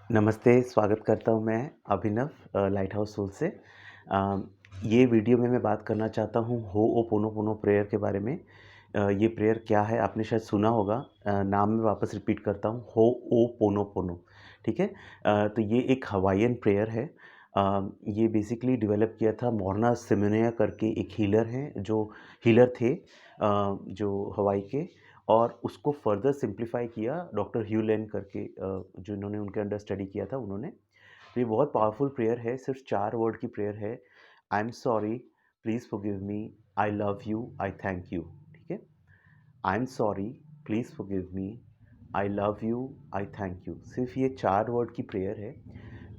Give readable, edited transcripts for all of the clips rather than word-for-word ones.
नमस्ते, स्वागत करता हूँ मैं अभिनव लाइट हाउस सोल से। ये वीडियो में मैं बात करना चाहता हूँ होओपोनोपोनो प्रेयर के बारे में। ये प्रेयर क्या है आपने शायद सुना होगा। नाम मैं वापस रिपीट करता हूँ होओपोनोपोनो, ठीक है? तो ये एक हवाईयन प्रेयर है। ये बेसिकली डेवलप किया था मोरना सिमोनिया करके एक हीलर हैं, जो हीलर थे जो हवाई के, और उसको फर्दर सिंप्लीफाई किया डॉक्टर ह्यू लेन करके, जो इन्होंने उनके अंडर स्टडी किया था उन्होंने। तो ये बहुत पावरफुल प्रेयर है, सिर्फ 4 वर्ड की प्रेयर है। आई am sorry, please forgive me, I love you, I thank you, ठीक है? आई am sorry, please forgive me, I love you, I thank you. सिर्फ ये 4 वर्ड की प्रेयर है,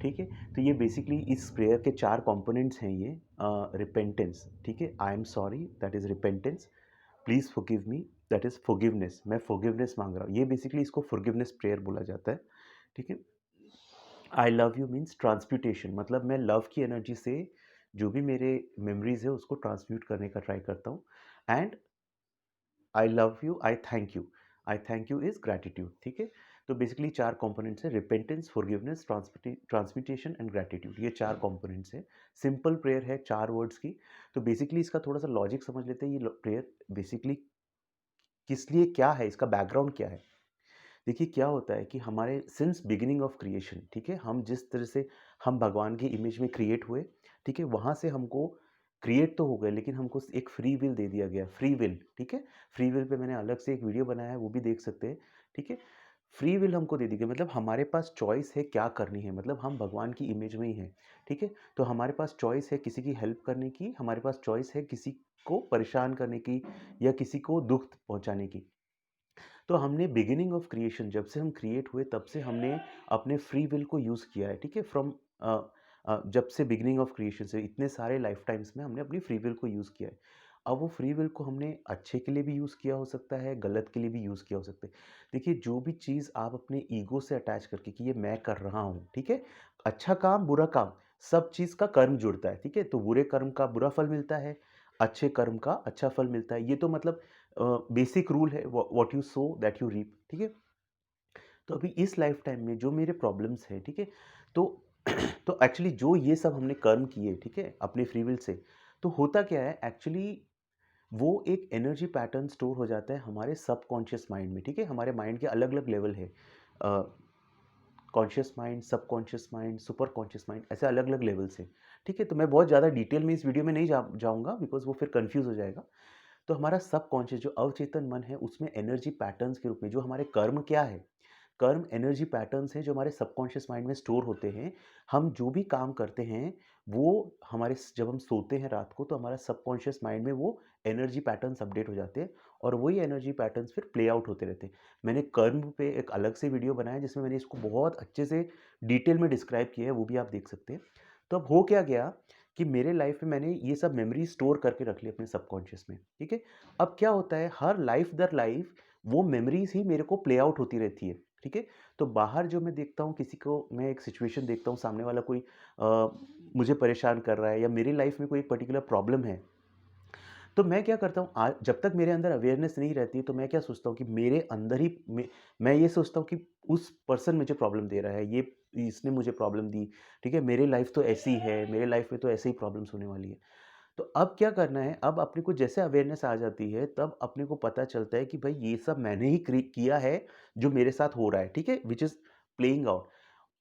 ठीक है? तो ये बेसिकली इस प्रेयर के 4 कंपोनेंट्स हैं ये। रिपेंटेंस, ठीक है? आई am sorry, that is repentance. Please forgive me, that is forgiveness, मैं फॉरगिवनेस मांग रहा हूँ। ये बेसिकली इसको फॉरगिवनेस प्रेयर बोला जाता है, ठीक है? आई लव यू मीन्स ट्रांसम्यूटेशन, मतलब मैं लव की एनर्जी से जो भी मेरे मेमोरीज है उसको ट्रांसम्यूट करने का ट्राई करता हूँ। And I love you, I thank you is gratitude, ठीक है? तो बेसिकली 4 कंपोनेंट्स है: repentance, forgiveness, transmutation and gratitude. ये 4 कंपोनेंट्स है। सिंपल प्रेयर है, 4 वर्ड्स की। तो बेसिकली इसका थोड़ा सा लॉजिक समझ लेते हैं। ये प्रेयर बेसिकली किस लिए, क्या है, इसका बैकग्राउंड क्या है? देखिए क्या होता है कि हमारे सिंस बिगिनिंग ऑफ क्रिएशन, ठीक है, हम जिस तरह से हम भगवान की इमेज में क्रिएट हुए, ठीक है, वहाँ से हमको क्रिएट तो हो गए, लेकिन हमको एक फ्री विल दे दिया गया, फ्री विल, ठीक है? फ्री विल पे मैंने अलग से एक वीडियो बनाया है, वो भी देख सकते हैं, ठीक है? फ्री विल हमको दे दी गई, मतलब हमारे पास चॉइस है क्या करनी है, मतलब हम भगवान की इमेज में ही हैं, ठीक है? तो हमारे पास चॉइस है किसी की हेल्प करने की, हमारे पास चॉइस है किसी को परेशान करने की या किसी को दुख पहुंचाने की। तो हमने बिगिनिंग ऑफ क्रिएशन, जब से हम क्रिएट हुए तब से हमने अपने फ्री विल को यूज़ किया है, ठीक है? जब से बिगिनिंग ऑफ क्रिएशन से इतने सारे लाइफ टाइम्स में हमने अपनी फ्री विल को यूज़ किया है। अब वो फ्री विल को हमने अच्छे के लिए भी यूज़ किया हो सकता है, गलत के लिए भी यूज़ किया हो सकता है। देखिए जो भी चीज़ आप अपने ईगो से अटैच करके कि ये मैं कर रहा हूँ, ठीक है? अच्छा काम, बुरा काम, सब चीज़ का कर्म जुड़ता है, ठीक है? तो बुरे कर्म का बुरा फल मिलता है, अच्छे कर्म का अच्छा फल मिलता है। ये तो मतलब बेसिक रूल है, what you sow that you reap, ठीक है? तो अभी इस लाइफ टाइम में जो मेरे प्रॉब्लम्स हैं, ठीक है, तो तो एक्चुअली जो ये सब हमने कर्म किए, ठीक है, अपने फ्री विल से, तो होता क्या है एक्चुअली, वो एक एनर्जी पैटर्न स्टोर हो जाता है हमारे सबकॉन्शियस माइंड में, ठीक है? हमारे माइंड के अलग अलग लेवल है, conscious mind, subconscious mind, super conscious mind, ऐसे अलग अलग लेवल्स हैं, ठीक है? तो मैं बहुत ज़्यादा डिटेल में इस वीडियो में नहीं जाऊंगा, बिकॉज वो फिर कंफ्यूज हो जाएगा। तो हमारा सबकॉन्शियस जो अवचेतन मन है, उसमें एनर्जी पैटर्न्स के रूप में जो हमारे कर्म क्या है, कर्म एनर्जी पैटर्न्स हैं जो हमारे सबकॉन्शियस माइंड में स्टोर होते हैं। हम जो भी काम करते हैं, वो हमारे जब हम सोते हैं रात को, तो हमारा सबकॉन्शियस माइंड में वो एनर्जी पैटर्न्स अपडेट हो जाते हैं, और वही एनर्जी पैटर्न्स फिर प्ले आउट होते रहते हैं। मैंने कर्म पे एक अलग से वीडियो बनाया जिसमें मैंने इसको बहुत अच्छे से डिटेल में डिस्क्राइब किया है, वो भी आप देख सकते हैं। तो अब हो क्या गया कि मेरे लाइफ में मैंने ये सब मेमोरी स्टोर करके रख ली अपने सबकॉन्शियस में, ठीक है? अब क्या होता है, हर लाइफ दर लाइफ वो मेमोरीज ही मेरे को प्ले आउट होती रहती है, ठीक है? तो बाहर जो मैं देखता हूँ, किसी को मैं एक सिचुएशन देखता हूँ, सामने वाला कोई मुझे परेशान कर रहा है, या मेरी लाइफ में कोई पर्टिकुलर प्रॉब्लम है, तो मैं क्या करता हूँ, आज जब तक मेरे अंदर अवेयरनेस नहीं रहती, तो मैं क्या सोचता हूँ कि मेरे अंदर ही मैं ये सोचता हूँ कि उस पर्सन मुझे प्रॉब्लम दे रहा है, ये इसने मुझे प्रॉब्लम दी, ठीक है? मेरी लाइफ तो ऐसी है, मेरे लाइफ में तो ऐसे ही प्रॉब्लम्स होने वाली है। तो अब क्या करना है, अब अपने को जैसे अवेयरनेस आ जाती है, तब अपने को पता चलता है कि भाई ये सब मैंने ही किया है, जो मेरे साथ हो रहा है, ठीक है, which is playing out,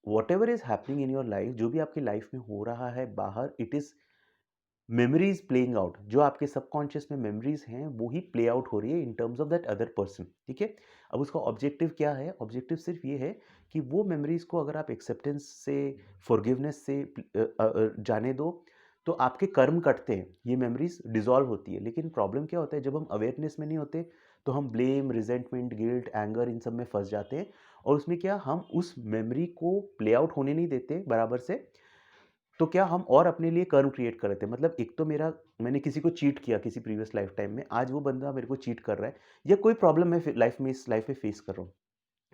what ever is happening in your life, जो भी आपकी लाइफ में हो रहा है बाहर, it is memories playing out, जो आपके सबकॉन्शियस में मेमोरीज हैं वो ही प्ले आउट हो रही है in terms of that other person, ठीक है? अब उसका ऑब्जेक्टिव क्या है? ऑब्जेक्टिव सिर्फ ये है कि वो मेमोरीज को अगर आप एक्सेप्टेंस से, फॉरगिवनेस से जाने दो, तो आपके कर्म कटते हैं, ये मेमोरीज डिसॉल्व होती है। लेकिन प्रॉब्लम क्या होता है, जब हम अवेयरनेस में नहीं होते, तो हम ब्लेम, रिजेंटमेंट, गिल्ट, एंगर, इन सब में फंस जाते हैं, और उसमें क्या, हम उस मेमोरी को प्ले आउट होने नहीं देते बराबर से। तो क्या हम और अपने लिए कर्म क्रिएट कर रहे थे, मतलब एक तो मेरा, मैंने किसी को चीट किया किसी प्रीवियस लाइफ टाइम में, आज वो बंदा मेरे को चीट कर रहा है, या कोई प्रॉब्लम मैं लाइफ में, इस लाइफ में फेस कर रहा हूँ,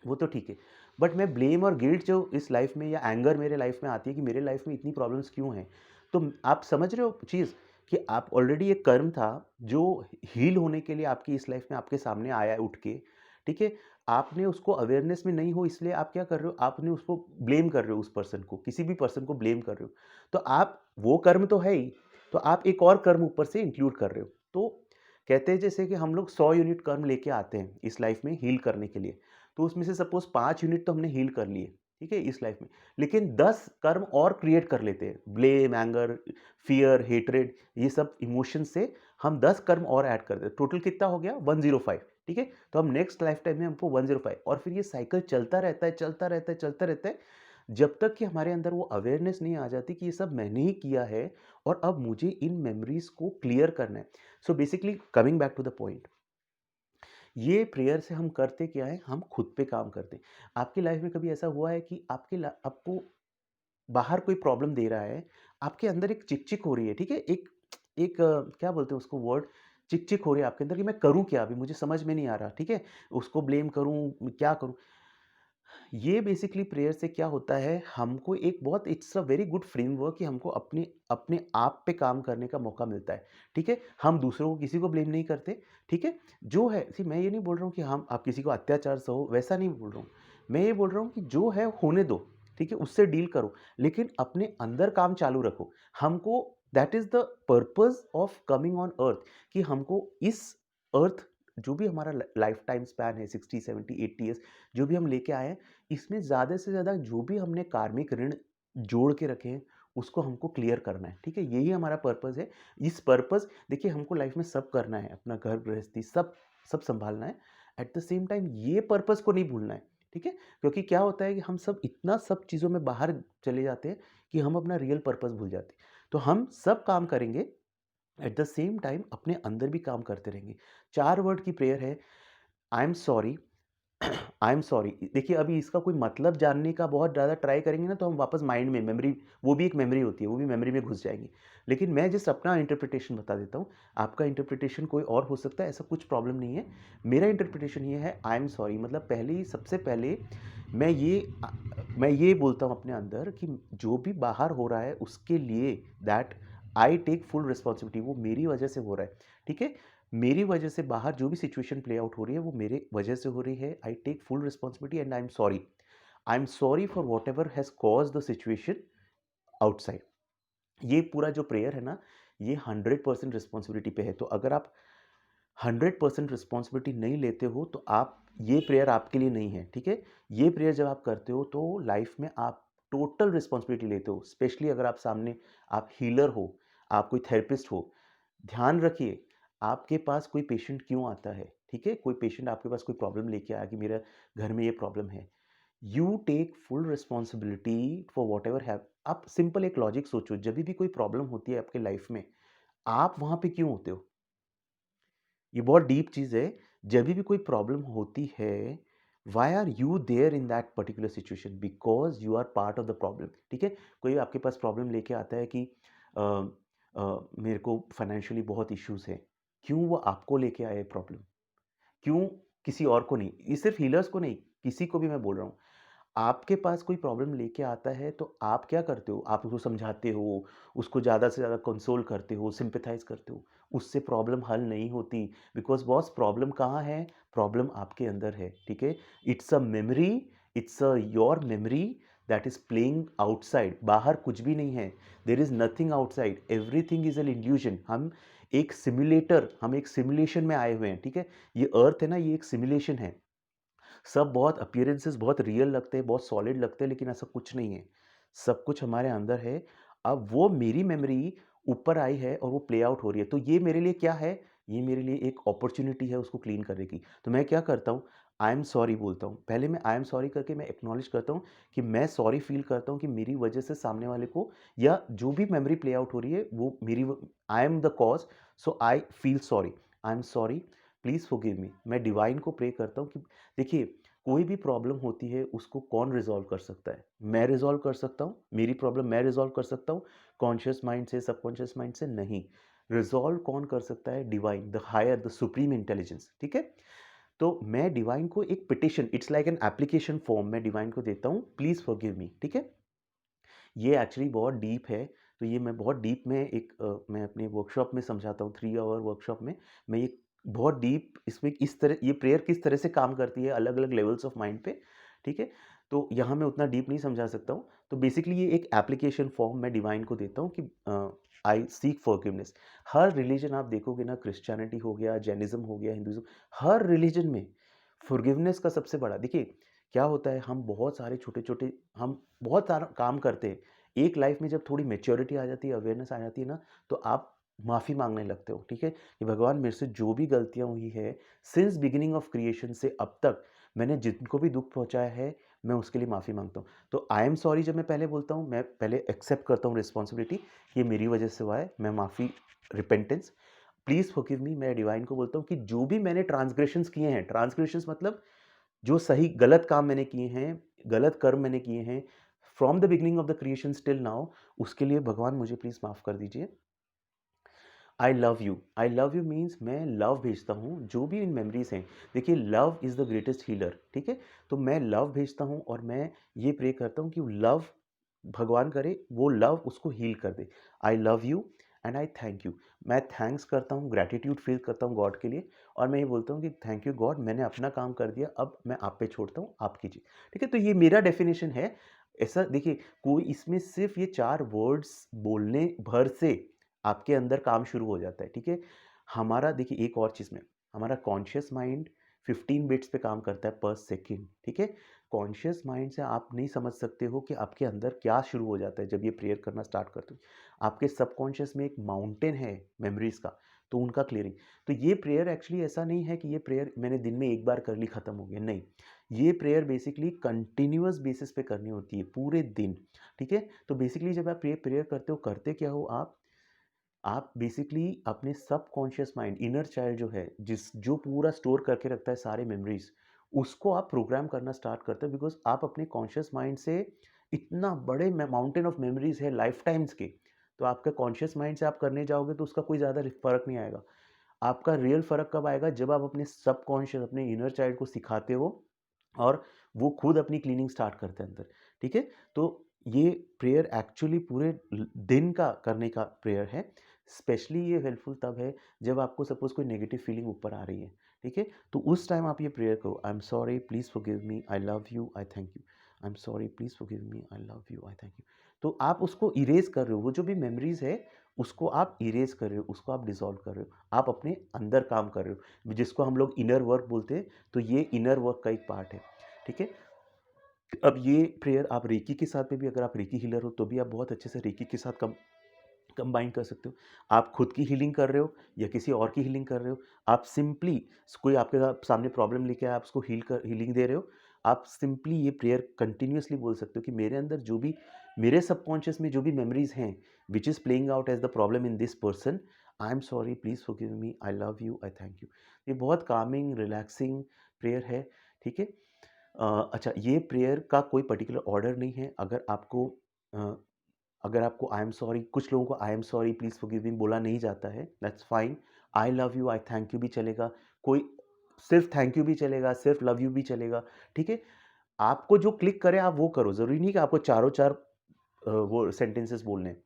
वो तो ठीक है। बट मैं ब्लेम और गिल्ट जो इस लाइफ में, या एंगर मेरे लाइफ में आती है कि मेरे लाइफ में इतनी प्रॉब्लम्स क्यों हैं, तो आप समझ रहे हो चीज़, कि आप ऑलरेडी एक कर्म था जो हील होने के लिए आपकी इस लाइफ में आपके सामने आया है उठ के, ठीक है? आपने उसको अवेयरनेस में नहीं हो, इसलिए आप क्या कर रहे हो, आपने उसको ब्लेम कर रहे हो, उस पर्सन को, किसी भी पर्सन को ब्लेम कर रहे हो। तो आप वो कर्म तो है ही, तो आप एक और कर्म ऊपर से इंक्लूड कर रहे हो। तो कहते हैं जैसे कि हम लोग 100 यूनिट कर्म लेके आते हैं इस लाइफ में हील करने के लिए, तो उसमें से सपोज 5 यूनिट तो हमने हील कर लिए, ठीक है, इस लाइफ में। लेकिन 10 कर्म और क्रिएट कर लेते हैं, ब्लेम, एंगर, फियर, हेट्रेड, ये सब इमोशन से हम 10 कर्म और ऐड कर देते हैं। टोटल कितना हो गया? 105, ठीक है। तो हम नेक्स्ट लाइफ टाइम में हमको 105, और फिर ये साइकिल चलता रहता है, चलता रहता है, चलता रहता है, जब तक कि हमारे अंदर वो अवेयरनेस नहीं आ जाती कि ये सब मैंने ही किया है और अब मुझे इन मेमोरीज को क्लियर करना है। So basically coming back to the point, ये प्रेयर से हम करते क्या है, हम खुद पे काम करते हैं। आपकी लाइफ में कभी ऐसा हुआ है कि आपको बाहर कोई प्रॉब्लम दे रहा है, आपके अंदर एक चिक-चिक हो रही है, ठीक है? एक एक क्या बोलते हैं उसको वर्ड, चिक-चिक हो रही है आपके अंदर कि मैं करूँ क्या अभी? मुझे समझ में नहीं आ रहा, ठीक है? उसको ब्लेम करूँ, क्या करूँ? ये बेसिकली प्रेयर से क्या होता है, हमको एक बहुत, it's a very good framework कि हमको अपने अपने आप पे काम करने का मौका मिलता है, ठीक है। हम दूसरों को, किसी को ब्लेम नहीं करते, ठीक है। जो है, सी मैं ये नहीं बोल रहा हूँ कि हम आप किसी को अत्याचार सहो, वैसा नहीं बोल रहा हूँ। मैं ये बोल रहा हूँ कि जो है होने दो, ठीक है, उससे डील करो, लेकिन अपने अंदर काम चालू रखो। हमको, that is the purpose of coming on earth, कि हमको इस अर्थ, जो भी हमारा लाइफ टाइम स्पैन है, 60, 70, 80 ईयर्स, जो भी हम लेके आए हैं, इसमें ज़्यादा से ज़्यादा जो भी हमने कार्मिक ऋण जोड़ के रखे हैं, उसको हमको क्लियर करना है, ठीक है? यही हमारा पर्पस है। इस पर्पस, देखिए, हमको लाइफ में सब करना है, अपना घर गृहस्थी सब सब संभालना है। एट द सेम टाइम ये पर्पस को नहीं भूलना है, ठीक है? क्योंकि क्या होता है कि हम सब इतना सब चीज़ों में बाहर चले जाते हैं कि हम अपना रियल पर्पस भूल जाते हैं। तो हम सब काम करेंगे, एट द सेम टाइम अपने अंदर भी काम करते रहेंगे। 4 वर्ड की प्रेयर है, आई am sorry, I am sorry. देखिए, अभी इसका कोई मतलब जानने का बहुत ज़्यादा ट्राई करेंगे ना, तो हम वापस माइंड में मेमोरी, वो भी एक मेमोरी होती है, वो भी मेमोरी में घुस जाएंगे। लेकिन मैं जस्ट अपना इंटरप्रिटेशन बता देता हूँ, आपका इंटरप्रिटेशन कोई और हो सकता है, ऐसा कुछ प्रॉब्लम नहीं है। मेरा इंटरप्रिटेशन ये है, आई एम सॉरी मतलब पहले ही, सबसे पहले मैं ये मैं ये बोलता हूँ अपने अंदर कि जो भी बाहर हो रहा है उसके लिए, that I take full responsibility, वो मेरी वजह से हो रहा है, ठीक है। मेरी वजह से बाहर जो भी सिचुएशन प्ले आउट हो रही है, वो मेरे वजह से हो रही है। I take full responsibility and I am sorry for whatever has cause the situation outside. ये पूरा जो प्रेयर है ना, ये 100% रिस्पॉन्सिबिलिटी पे है। तो अगर आप 100% रिस्पॉन्सिबिलिटी नहीं लेते हो, तो आप, ये प्रेयर आपके लिए नहीं है, ठीक है। ये प्रेयर जब आप करते हो तो लाइफ में आप टोटल रिस्पॉन्सिबिलिटी लेते हो, स्पेशली अगर आप सामने, आप हीलर हो, आप कोई थेरेपिस्ट हो। ध्यान रखिए, आपके पास कोई पेशेंट क्यों आता है, ठीक है? कोई पेशेंट आपके पास कोई प्रॉब्लम लेके आया कि मेरा घर में ये प्रॉब्लम है। You take full responsibility for whatever have. आप सिंपल एक लॉजिक सोचो, जब भी कोई प्रॉब्लम होती है आपके लाइफ में, आप वहाँ पे क्यों होते हो? ये बहुत डीप चीज़ है। जब भी कोई प्रॉब्लम होती है, why are you there in that particular situation? Because you are part of the problem, ठीक है? कोई आपके पास प्रॉब्लम लेके आता है कि अ मेरे को फाइनेंशियली बहुत इश्यूज़ हैं। क्यों वो आपको लेके आए प्रॉब्लम? क्यों किसी और को नहीं? ये सिर्फ़ हीलर्स को नहीं, किसी को भी मैं बोल रहा हूँ। आपके पास कोई प्रॉब्लम लेके आता है तो आप क्या करते हो? आप उसको समझाते हो, उसको ज़्यादा से ज़्यादा कंसोल करते हो, सिम्पैथाइज़ करते हो। उससे प्रॉब्लम हल नहीं होती, बिकॉज़ बॉस प्रॉब्लम कहाँ है? प्रॉब्लम आपके अंदर है, ठीक है? It's a memory, it's a your memory that is playing outside. बाहर कुछ भी नहीं है। There is nothing outside, everything is an illusion. हम एक सिमुलेशन में आए हुए हैं, ठीक है? ये अर्थ है ना, ये एक सिमुलेशन है। सब बहुत अपीयरेंसेस बहुत रियल लगते हैं, बहुत सॉलिड लगते हैं, लेकिन ऐसा कुछ नहीं है। सब कुछ हमारे अंदर है। अब वो मेरी मेमोरी ऊपर आई है और वो प्ले आउट हो रही है। तो ये मेरे लिए क्या है? ये मेरे लिए एक अपॉर्च्युनिटी है उसको क्लीन करने की। तो मैं क्या करता हूँ? आई एम सॉरी बोलता हूँ। पहले मैं आई एम सॉरी करके मैं एक्नॉलेज करता हूँ कि मैं सॉरी फ़ील करता हूँ कि मेरी वजह से सामने वाले को, या जो भी मेमोरी प्ले आउट हो रही है वो मेरी व I am the cause, so I feel sorry. I am sorry, please forgive me. मैं डिवाइन को प्रे करता हूँ कि देखिए, कोई भी प्रॉब्लम होती है उसको कौन रिज़ॉल्व कर सकता है? मैं रिज़ॉल्व कर सकता हूँ, मेरी प्रॉब्लम मैं रिज़ॉल्व कर सकता हूँ, कॉन्शियस माइंड से, सबकॉन्शियस माइंड से नहीं। रिज़ॉल्व कौन कर सकता है? Divine, the higher, the supreme intelligence, ठीक है? तो मैं डिवाइन को एक petition, it's like an application form, मैं डिवाइन को देता हूँ, प्लीज़ फॉरगिव मी, ठीक है? ये एक्चुअली बहुत डीप है, तो ये मैं बहुत डीप में मैं अपने वर्कशॉप में समझाता हूँ, 3 आवर वर्कशॉप में मैं ये बहुत डीप इसमें इस तरह ये प्रेयर किस तरह से काम करती है अलग-अलग लेवल्स ऑफ माइंड पे, ठीक है? तो यहाँ मैं उतना डीप नहीं समझा सकता हूँ। तो बेसिकली ये एक एप्लीकेशन फॉर्म मैं डिवाइन को देता हूँ कि आई सीक फॉरगिवनेस। हर रिलीजन आप देखोगे ना, क्रिश्चियनिटी हो गया, जैनिज़्म हो गया, हिंदुइज़्म, हर रिलीजन में फॉरगिवनेस का सबसे बड़ा देखिए, क्या होता है, हम बहुत सारे छोटे-छोटे हम बहुत सारा काम करते हैं। एक लाइफ में जब थोड़ी मैच्योरिटी आ जाती है, अवेयरनेस आ जाती है ना, तो आप माफ़ी माँगने लगते हो, ठीक है? कि भगवान मेरे से जो भी गलतियाँ हुई है सिंस बिगिनिंग ऑफ क्रिएशन से अब तक मैंने जिनको भी दुख पहुँचाया है, मैं उसके लिए माफ़ी माँगता हूँ। तो आई एम सॉरी जब मैं पहले बोलता हूँ, मैं पहले एक्सेप्ट करता हूँ रिस्पॉन्सिबिलिटी, ये मेरी वजह से हुआ है, मैं माफ़ी रिपेंटेंस, प्लीज़ फॉरगिव मी, मैं डिवाइन को बोलता हूँ कि जो भी मैंने ट्रांसग्रेशंस किए हैं, ट्रांसग्रेशंस मतलब जो सही गलत काम मैंने किए हैं, गलत कर्म मैंने किए हैं, from the beginning of the creation till now, उसके लिए भगवान मुझे प्लीज़ माफ़ कर दीजिए। आई लव यू मीन्स मैं लव भेजता हूँ जो भी इन मेमोरीज हैं। देखिए, love is the greatest healer, ठीक है? तो मैं लव भेजता हूँ और मैं ये प्रे करता हूँ कि लव, भगवान करे वो लव उसको हील कर दे। I love you and I thank you. मैं थैंक्स करता हूँ, ग्रैटिट्यूड फील करता हूँ गॉड के लिए, और मैं ये बोलता हूँ कि थैंक यू गॉड, मैंने अपना काम कर दिया, अब मैं आप पे छोड़ता हूँ, आप कीजिए। ठीक है? तो ये मेरा डेफिनेशन है। ऐसा देखिए, कोई इसमें सिर्फ ये 4 वर्ड्स बोलने भर से आपके अंदर काम शुरू हो जाता है, ठीक है? हमारा देखिए एक और चीज़ में, हमारा कॉन्शियस माइंड 15 बिट्स पे काम करता है पर सेकंड, ठीक है? कॉन्शियस माइंड से आप नहीं समझ सकते हो कि आपके अंदर क्या शुरू हो जाता है जब ये प्रेयर करना स्टार्ट करते हो। आपके सबकॉन्शियस में एक माउंटेन है मेमोरीज़ का, तो उनका क्लियरिंग। तो ये प्रेयर एक्चुअली ऐसा नहीं है कि ये प्रेयर मैंने दिन में एक बार कर ली, खत्म हो गया, नहीं। ये प्रेयर बेसिकली कंटिन्यूअस बेसिस पे करनी होती है, पूरे दिन, ठीक है? तो बेसिकली जब आप ये प्रेयर करते हो, करते क्या हो आप बेसिकली अपने सबकॉन्शियस माइंड, इनर चाइल्ड जो है, जिस जो पूरा स्टोर करके रखता है सारे मेमोरीज, उसको आप प्रोग्राम करना स्टार्ट करते हो, बिकॉज आप अपने कॉन्शियस माइंड से इतना बड़े माउंटेन ऑफ मेमोरीज है लाइफ टाइम्स के, तो आपका कॉन्शियस माइंड से आप करने जाओगे तो उसका कोई ज़्यादा फर्क नहीं आएगा। आपका रियल फर्क कब आएगा, जब आप अपने सबकॉन्शियस, अपने इनर चाइल्ड को सिखाते हो और वो खुद अपनी क्लीनिंग स्टार्ट करते हैं अंदर, ठीक है? तो ये प्रेयर एक्चुअली पूरे दिन का करने का प्रेयर है। स्पेशली ये हेल्पफुल तब है जब आपको सपोज कोई नेगेटिव फीलिंग ऊपर आ रही है, ठीक है? तो उस टाइम आप ये प्रेयर करो, आई am sorry, please forgive me, I love you, I thank you. I am sorry, please forgive me, I love you, I thank you. तो आप उसको इरेज कर रहे हो, वो जो भी मेमोरीज है उसको आप इरेज कर रहे हो, उसको आप डिसॉल्व कर रहे हो, आप अपने अंदर काम कर रहे हो, जिसको हम लोग इनर वर्क बोलते हैं। तो ये इनर वर्क का एक पार्ट है, ठीक है? अब ये प्रेयर आप रेकी के साथ में भी, अगर आप रेकी हीलर हो तो भी आप बहुत अच्छे से रेकी के साथ कंबाइन कर सकते हो। आप खुद की हीलिंग कर रहे हो या किसी और की हीलिंग कर रहे हो, आप सिंपली कोई आपके सामने प्रॉब्लम लेके आया, आप उसको हीलिंग दे रहे हो, आप सिंपली ये प्रेयर कंटिन्यूअसली बोल सकते हो कि मेरे अंदर जो भी, मेरे सबकॉन्शियस में जो भी मेमोरीज हैं which is playing out as the problem in this person, I am sorry, please forgive me, I love you, I thank you. ये बहुत कामिंग, रिलैक्सिंग प्रेयर है, ठीक है? अच्छा, ये प्रेयर का कोई पर्टिकुलर ऑर्डर नहीं है। अ, अगर आपको आई एम सॉरी, कुछ लोगों को आई एम सॉरी, प्लीज़ फॉरगिव मी बोला नहीं जाता है, that's fine. I love you, I thank you भी चलेगा। कोई सिर्फ थैंक यू भी चलेगा, सिर्फ लव यू भी चलेगा, ठीक है? आपको जो क्लिक करे आप वो करो, ज़रूरी नहीं कि आपको चारों चार वो सेंटेंसेस बोलने हैं।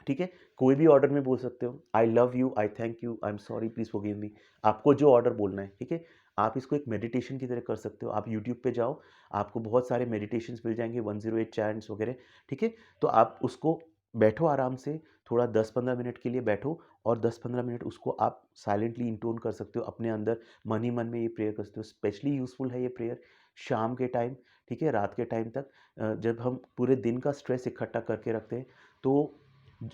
ठीक है? कोई भी ऑर्डर में बोल सकते हो। आई love you, I thank you, I am sorry, please forgive मी। आपको जो ऑर्डर बोलना है, ठीक है? आप इसको एक मेडिटेशन की तरह कर सकते हो। आप यूट्यूब पे जाओ, आपको बहुत सारे मेडिटेशंस मिल जाएँगे, 108 चैंट्स वगैरह, ठीक है? तो आप उसको बैठो आराम से, थोड़ा 10-15 मिनट के लिए बैठो और 10-15 मिनट उसको आप साइलेंटली इंटोन कर सकते हो अपने अंदर, मन ही मन में ये प्रेयर कर सकते हो। स्पेशली यूज़फुल है ये प्रेयर शाम के टाइम, ठीक है? रात के टाइम तक जब हम पूरे दिन का स्ट्रेस इकट्ठा करके रखते हैं, तो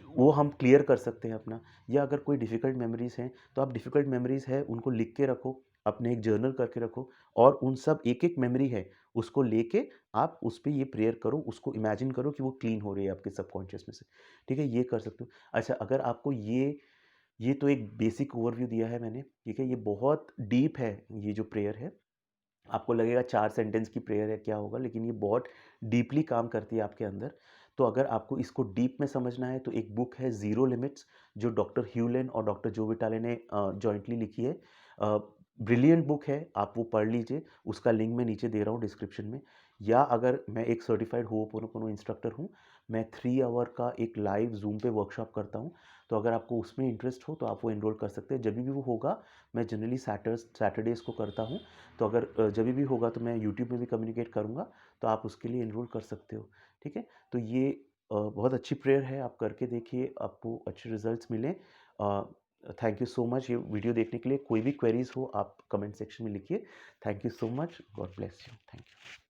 वो हम क्लियर कर सकते हैं अपना। या अगर कोई डिफ़िकल्ट मेमोरीज़ हैं, तो आप डिफ़िकल्ट मेमोरीज़ है उनको लिख के रखो, अपने एक जर्नल करके रखो, और उन सब एक-एक मेमोरी है, उसको लेके आप उस पे ये प्रेयर करो, उसको इमेजिन करो कि वो क्लीन हो रही है आपके सबकॉन्शियस में से, ठीक है? ये कर सकते हो। अच्छा, अगर आपको ये तो एक बेसिक ओवरव्यू दिया है मैंने, ठीक है? ये बहुत डीप है ये जो प्रेयर है। आपको लगेगा 4 सेंटेंस की प्रेयर है, क्या होगा? लेकिन ये बहुत डीपली काम करती है आपके अंदर। तो अगर आपको इसको डीप में समझना है तो एक बुक है ज़ीरो लिमिट्स, जो डॉक्टर ह्यू लेन और डॉक्टर जो विटाले ने जॉइंटली लिखी है। ब्रिलियंट बुक है, आप वो पढ़ लीजिए, उसका लिंक मैं नीचे दे रहा हूँ डिस्क्रिप्शन में। या अगर मैं एक सर्टिफाइड होओपोनोपोनो इंस्ट्रक्टर हूँ, मैं 3 आवर का एक लाइव ज़ूम पे वर्कशॉप करता हूँ। तो अगर आपको उसमें इंटरेस्ट हो तो आप वो एनरोल कर सकते हैं। जभी भी वो होगा, मैं जनरली सैटरडेज़ को करता हूँ। तो अगर जभी भी होगा तो मैं यूट्यूब में भी कम्युनिकेट करूँगा, तो आप उसके लिए एनरोल कर सकते हो, ठीक है? तो ये बहुत अच्छी प्रेयर है, आप करके देखिए, आपको अच्छे रिज़ल्ट्स मिलें। थैंक यू सो मच ये वीडियो देखने के लिए। कोई भी क्वेरीज़ हो आप कमेंट सेक्शन में लिखिए। Thank you so much. God bless you. Thank you.